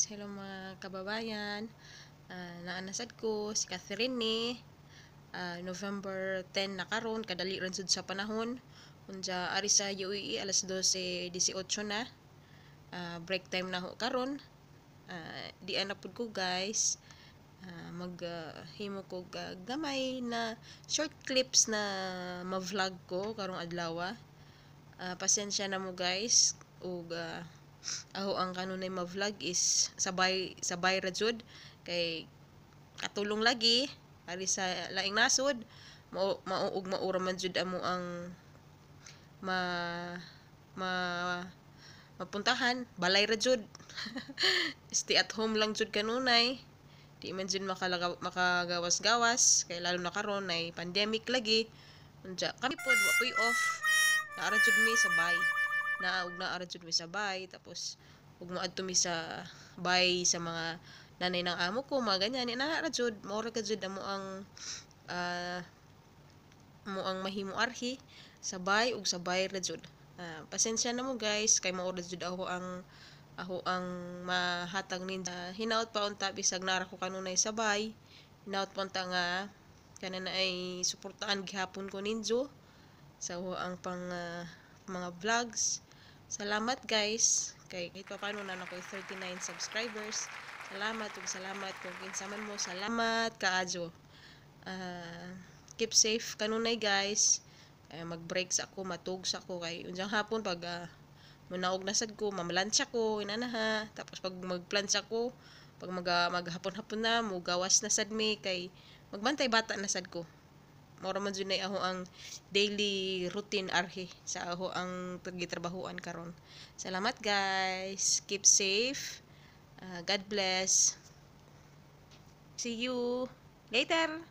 Hello mga kababayan. Naanasad ko si Catherine ni November 10 na karon, kadali ran sud sa panahon. Unja ari sa UAE alas 12:18 na. Break time na ho karon. Di ana pud ko guys. Maghimo ko gamay na short clips na ma-vlog ko karong adlaw. Pasensya na mo guys ug ako ang kanunay ma-vlog is sabay ra jud kay katulong lagi ari sa laing nasod mauug maura man jud amo ang ma ma mapuntahan balay ra jud. Stay at home lang jud kanunay, di man jud makagawas-gawas kay lalo na karon ay pandemic lagi. Unja kami pod wa poy off, naara jud mi sabay naara jud mi sabay, tapos ug moadto mi sa bay sa mga nanay ng amo ko mga ganyan naara jud maura ka jud amo ang mahimo arhi sabay ug sabay ra jud. Pasensya na mo guys kay maura jud ako ang mahatag ninyo. Hinaut pa unta bisag nara ko kanunay sabay, hinaut pa unta nga kana na ay suportaan gihapon ko ninyo sa ang mga vlogs. Salamat guys kay ito paano na ako 39 subscribers. Salamat ug salamat kung kinsa man mo, salamat kaadyo. Keep safe kanunay guys. Mag-break sa ako, matug sa ako kay unjang hapon pag munaog nasad ko, mamalansya ko inanaha. Tapos pag magplansya ko, pag maghapon-hapon na mo gawas na sad mi kay magbantay bata na sad ko. Mora man jud ako ang daily routine arhi sa ako ang gitrabahuan karon. Salamat guys. Keep safe. God bless. See you later.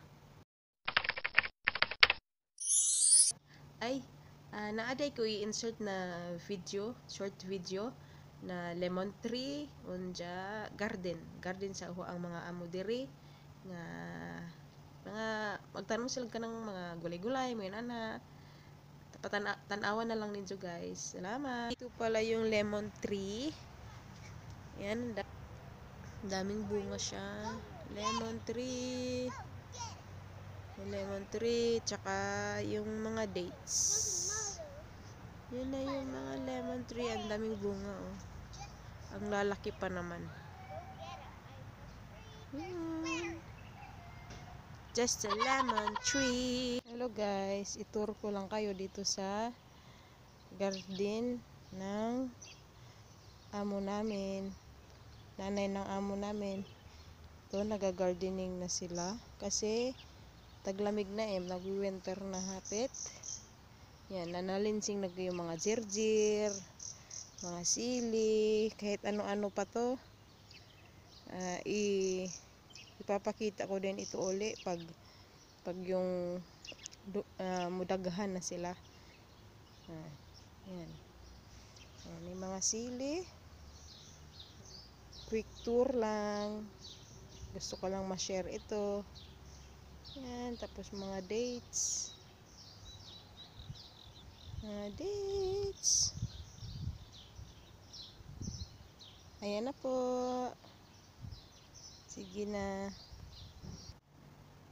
Naaday ko i-insert na video, short video na lemon tree unja garden sa ako ang mga amo diri nga mga magtanom sila kanang mga gulay-gulay may nana tanawan na lang ninyo guys. Salamat. Ito pala yung lemon tree. Yan, daming bunga siya. Lemon tree, tsaka yung mga dates. Yun na yung mga lemon tree. Ang daming bunga oh. Ang lalaki pa naman. Just a lemon tree. Hello guys, itur ko lang kayo dito sa garden ng amo namin, nanay ng amo namin. Ito, nagagardening na sila kasi taglamig na nag-winter na hapit. Yan, nanalinsing na yung mga jirjir, mga sili, kahit ano-ano pa to. Ipapakita ko din ito uli pag yung mudagahan na sila. Yan. May mga sili. Quick tour lang. Gusto ko lang ma-share ito. Yan, tapos mga dates. Ayan na po. Sige na.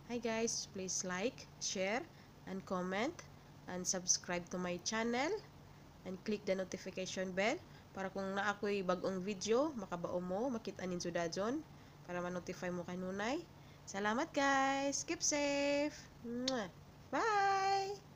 Hi guys, please like, share, and comment, and subscribe to my channel, and click the notification bell para kung naakoy bagong video, makabao mo, makita ninyo dajon para ma-notify mo kanunay. Salamat guys. Keep safe. Bye.